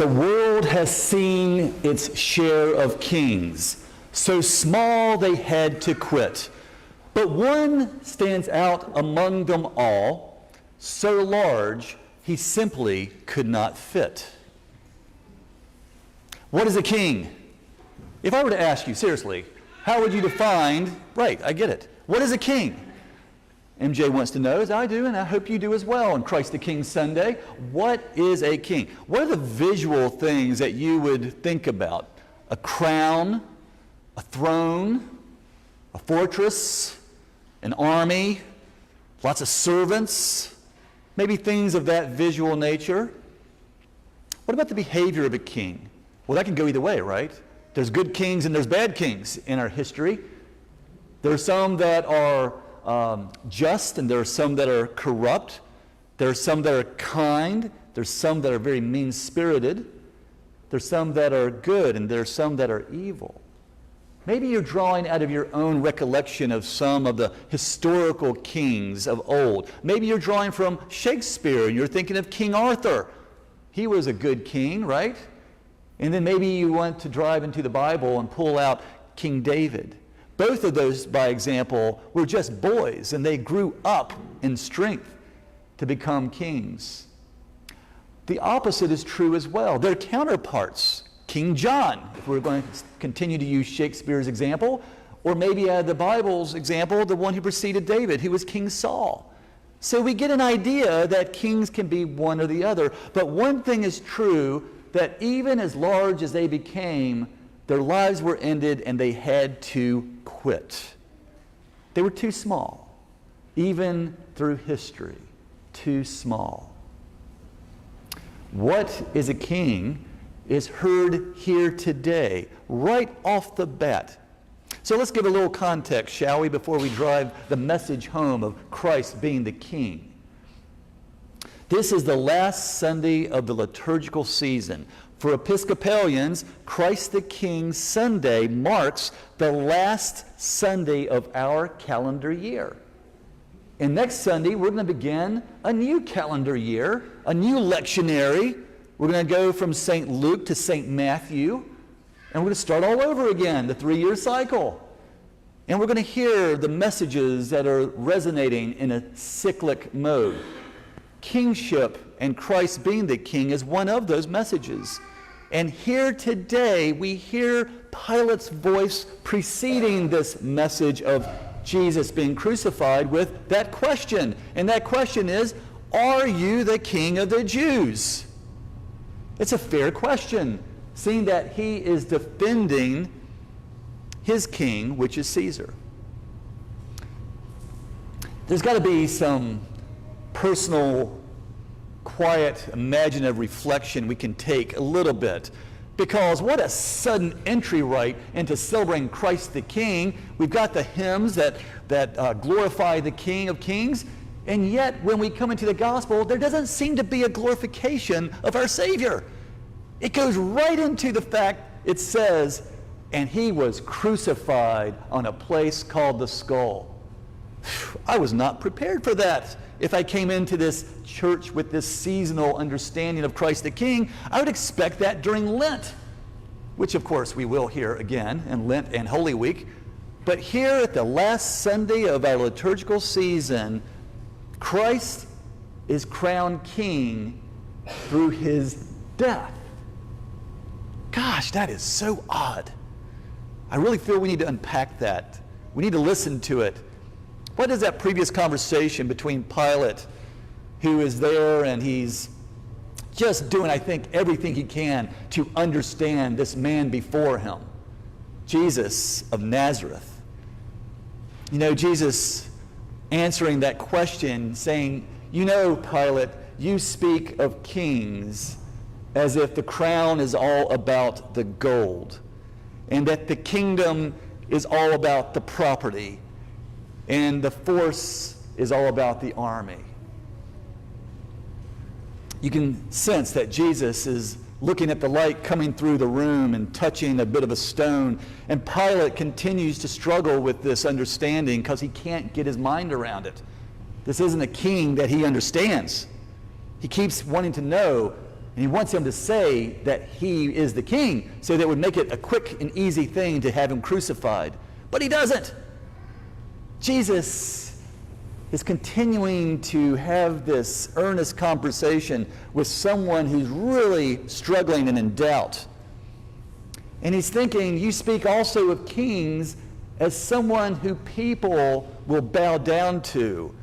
The world has seen its share of kings, so small they had to quit. But one stands out among them all, so large he simply could not fit. What is a king? If I were to ask you, seriously, how would you define, right, I get it. What is a king? MJ wants to know, as I do, and I hope you do as well on Christ the King Sunday. What is a king? What are the visual things that you would think about? A crown, a throne, a fortress, an army, lots of servants, maybe things of that visual nature. What about the behavior of a king? Well, that can go either way, right? There's good kings and there's bad kings in our history. There are some that are just, and there are some that are corrupt. There are some that are kind. There's some that are very mean-spirited. There's some that are good, and there are some that are evil. Maybe you're drawing out of your own recollection of some of the historical kings of old. Maybe you're drawing from Shakespeare, and you're thinking of King Arthur. He was a good king, right? And then maybe you want to drive into the Bible and pull out King David. Both of those, by example, were just boys, and they grew up in strength to become kings. The opposite is true as well. Their counterparts, King John, if we're going to continue to use Shakespeare's example, or maybe the Bible's example, the one who preceded David, who was King Saul. So we get an idea that kings can be one or the other, but one thing is true, that even as large as they became, their lives were ended and they had to quit. They were too small, even through history, too small. What is a king is heard here today, right off the bat. So let's give a little context, shall we, before we drive the message home of Christ being the king. This is the last Sunday of the liturgical season. For Episcopalians, Christ the King Sunday marks the last Sunday of our calendar year. And next Sunday, we're going to begin a new calendar year, a new lectionary. We're going to go from St. Luke to St. Matthew, and we're going to start all over again, the 3-year cycle. And we're going to hear the messages that are resonating in a cyclic mode. Kingship and Christ being the king is one of those messages. And here today, we hear Pilate's voice preceding this message of Jesus being crucified with that question. And that question is, are you the king of the Jews? It's a fair question, seeing that he is defending his king, which is Caesar. There's got to be some personal, quiet, imaginative reflection we can take a little bit. Because what a sudden entry right into celebrating Christ the King. We've got the hymns that glorify the King of Kings. And yet, when we come into the gospel, there doesn't seem to be a glorification of our Savior. It goes right into the fact, it says, and he was crucified on a place called the Skull. I was not prepared for that. If I came into this church with this seasonal understanding of Christ the King, I would expect that during Lent, which of course we will hear again in Lent and Holy Week. But here at the last Sunday of our liturgical season, Christ is crowned king through his death. Gosh, that is so odd. I really feel we need to unpack that. We need to listen to it. What is that previous conversation between Pilate, who is there and he's just doing, I think, everything he can to understand this man before him, Jesus of Nazareth. You know, Jesus answering that question, saying, you know, Pilate, you speak of kings as if the crown is all about the gold, and that the kingdom is all about the property, and the force is all about the army. You can sense that Jesus is looking at the light coming through the room and touching a bit of a stone. And Pilate continues to struggle with this understanding because he can't get his mind around it. This isn't a king that he understands. He keeps wanting to know, And he wants him to say that he is the king, so that would make it a quick and easy thing to have him crucified. But he doesn't. Jesus is continuing to have this earnest conversation with someone who's really struggling and in doubt. And he's thinking, you speak also of kings as someone who people will bow down to.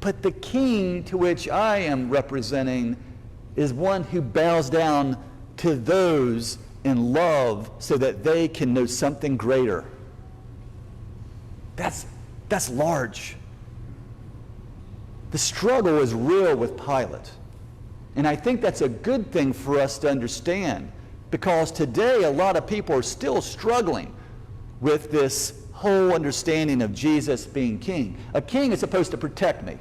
But the king to which I am representing is one who bows down to those in love so that they can know something greater. That's large. The struggle is real with Pilate. And I think that's a good thing for us to understand, because today a lot of people are still struggling with this whole understanding of Jesus being king. A king is supposed to protect me.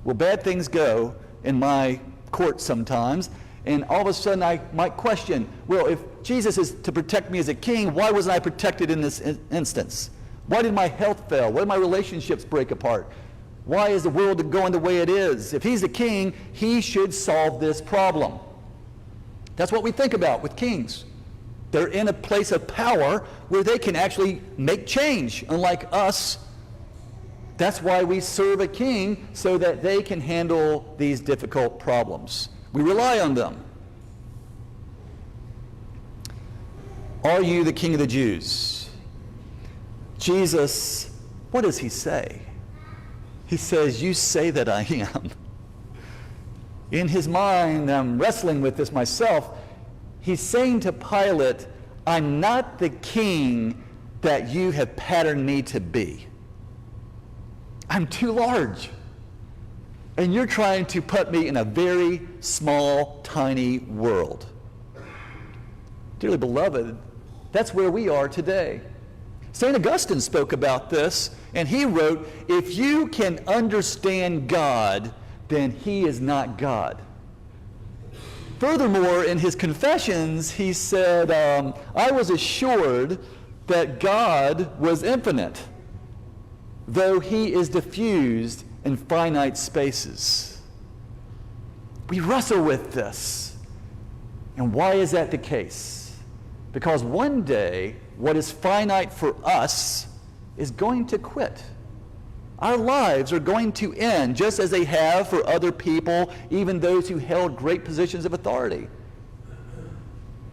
Well, bad things go in my court sometimes, and all of a sudden I might question, well, if Jesus is to protect me as a king, why wasn't I protected in this instance? Why did my health fail? Why did my relationships break apart? Why is the world going the way it is? If he's the king, he should solve this problem. That's what we think about with kings. They're in a place of power where they can actually make change, unlike us. That's why we serve a king, so that they can handle these difficult problems. We rely on them. Are you the king of the Jews? Jesus, what does he say? He says, you say that I am. In his mind, I'm wrestling with this myself. He's saying to Pilate, I'm not the king that you have patterned me to be. I'm too large. And you're trying to put me in a very small, tiny world. Dearly beloved, that's where we are today. St. Augustine spoke about this, and he wrote, if you can understand God, then he is not God. Furthermore, in his Confessions, he said, I was assured that God was infinite, though he is diffused in finite spaces. We wrestle with this. And why is that the case? Because one day, what is finite for us is going to quit. Our lives are going to end, just as they have for other people, even those who held great positions of authority.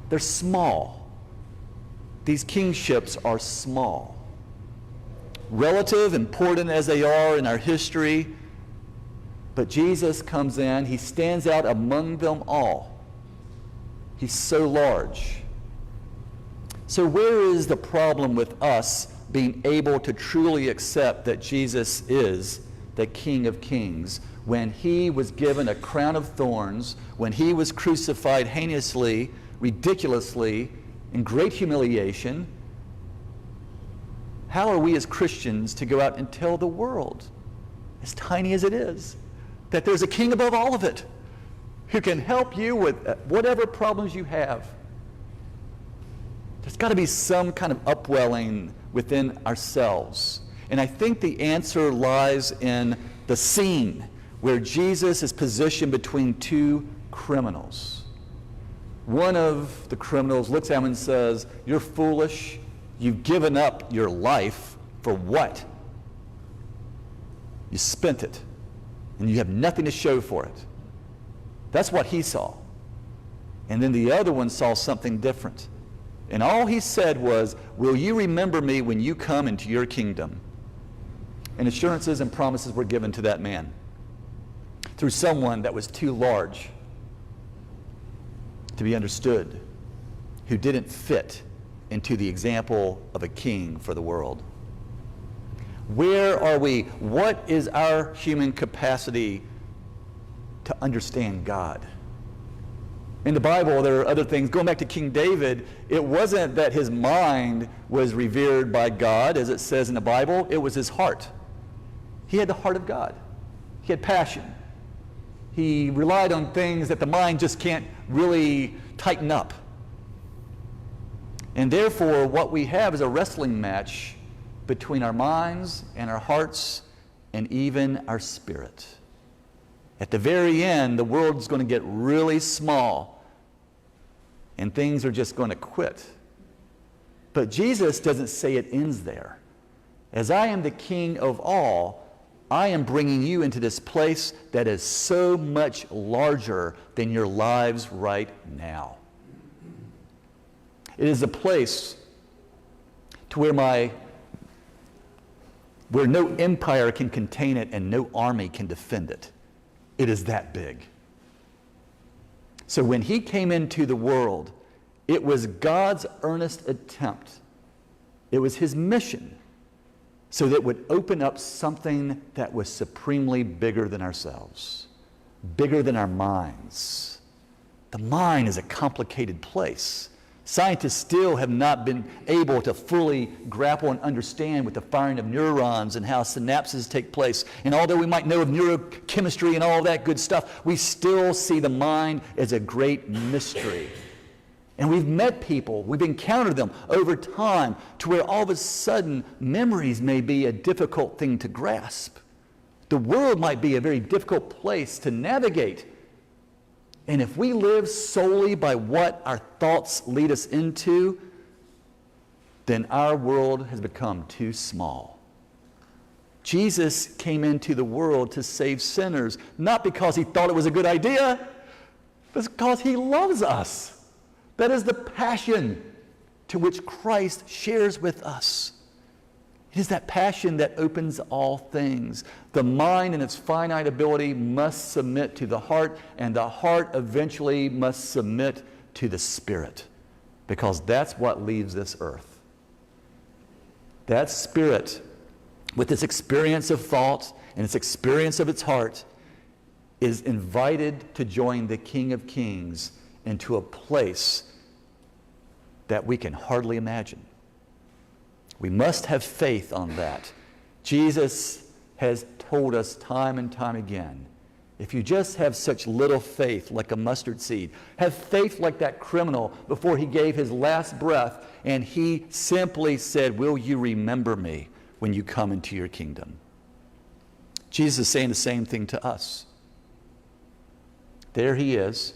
They're small. These kingships are small. Relative, important as they are in our history, but Jesus comes in, he stands out among them all. He's so large. So where is the problem with us being able to truly accept that Jesus is the King of Kings when he was given a crown of thorns, when he was crucified heinously, ridiculously, in great humiliation? How are we as Christians to go out and tell the world, as tiny as it is, that there's a king above all of it who can help you with whatever problems you have? There's got to be some kind of upwelling within ourselves. And I think the answer lies in the scene where Jesus is positioned between two criminals. One of the criminals looks at him and says, you're foolish. You've given up your life for what? You spent it, and you have nothing to show for it. That's what he saw. And then the other one saw something different. And all he said was, will you remember me when you come into your kingdom? And assurances and promises were given to that man through someone that was too large to be understood, who didn't fit into the example of a king for the world. Where are we? What is our human capacity to understand God? In the Bible, there are other things. Going back to King David, it wasn't that his mind was revered by God, as it says in the Bible. It was his heart. He had the heart of God. He had passion. He relied on things that the mind just can't really tighten up. And therefore, what we have is a wrestling match between our minds and our hearts and even our spirit. At the very end, the world's going to get really small and things are just going to quit. But Jesus doesn't say it ends there. As I am the King of all, I am bringing you into this place that is so much larger than your lives right now. It is a place to where no empire can contain it and no army can defend it. It is that big. So when he came into the world, it was God's earnest attempt. It was his mission, so that it would open up something that was supremely bigger than ourselves, bigger than our minds. The mind is a complicated place. Scientists still have not been able to fully grapple and understand with the firing of neurons and how synapses take place. And although we might know of neurochemistry and all that good stuff, we still see the mind as a great mystery. And we've met people, we've encountered them over time to where all of a sudden memories may be a difficult thing to grasp. The world might be a very difficult place to navigate. And if we live solely by what our thoughts lead us into, then our world has become too small. Jesus came into the world to save sinners, not because he thought it was a good idea, but because he loves us. That is the passion to which Christ shares with us. It is that passion that opens all things. The mind in its finite ability must submit to the heart, and the heart eventually must submit to the Spirit, because that's what leaves this earth. That Spirit, with its experience of thought and its experience of its heart, is invited to join the King of Kings into a place that we can hardly imagine. We must have faith on that. Jesus has told us time and time again, if you just have such little faith like a mustard seed, have faith like that criminal before he gave his last breath, and he simply said, will you remember me when you come into your kingdom? Jesus is saying the same thing to us. There he is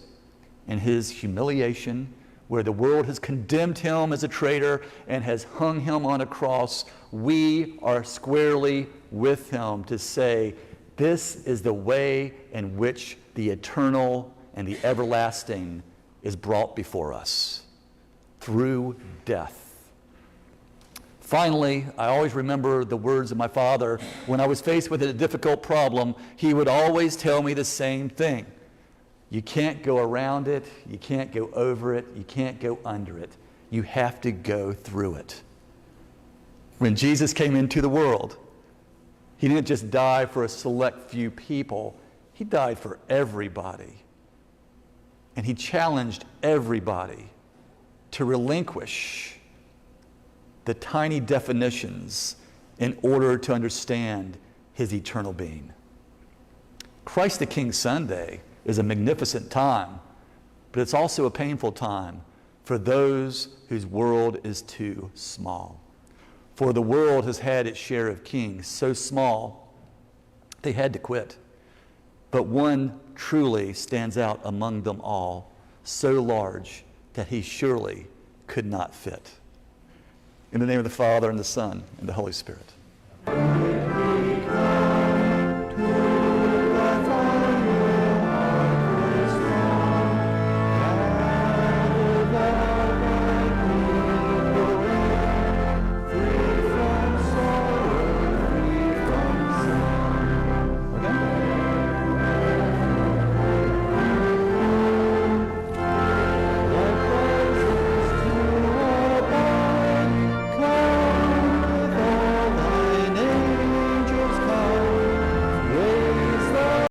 in his humiliation, where the world has condemned him as a traitor and has hung him on a cross. We are squarely with him to say, this is the way in which the eternal and the everlasting is brought before us, through death. Finally, I always remember the words of my father. When I was faced with a difficult problem, he would always tell me the same thing. You can't go around it, you can't go over it, you can't go under it. You have to go through it. When Jesus came into the world, he didn't just die for a select few people, he died for everybody. And he challenged everybody to relinquish the tiny definitions in order to understand his eternal being. Christ the King Sunday is a magnificent time, but it's also a painful time for those whose world is too small. For the world has had its share of kings so small, they had to quit. But one truly stands out among them all, so large that he surely could not fit. In the name of the Father, and the Son, and the Holy Spirit.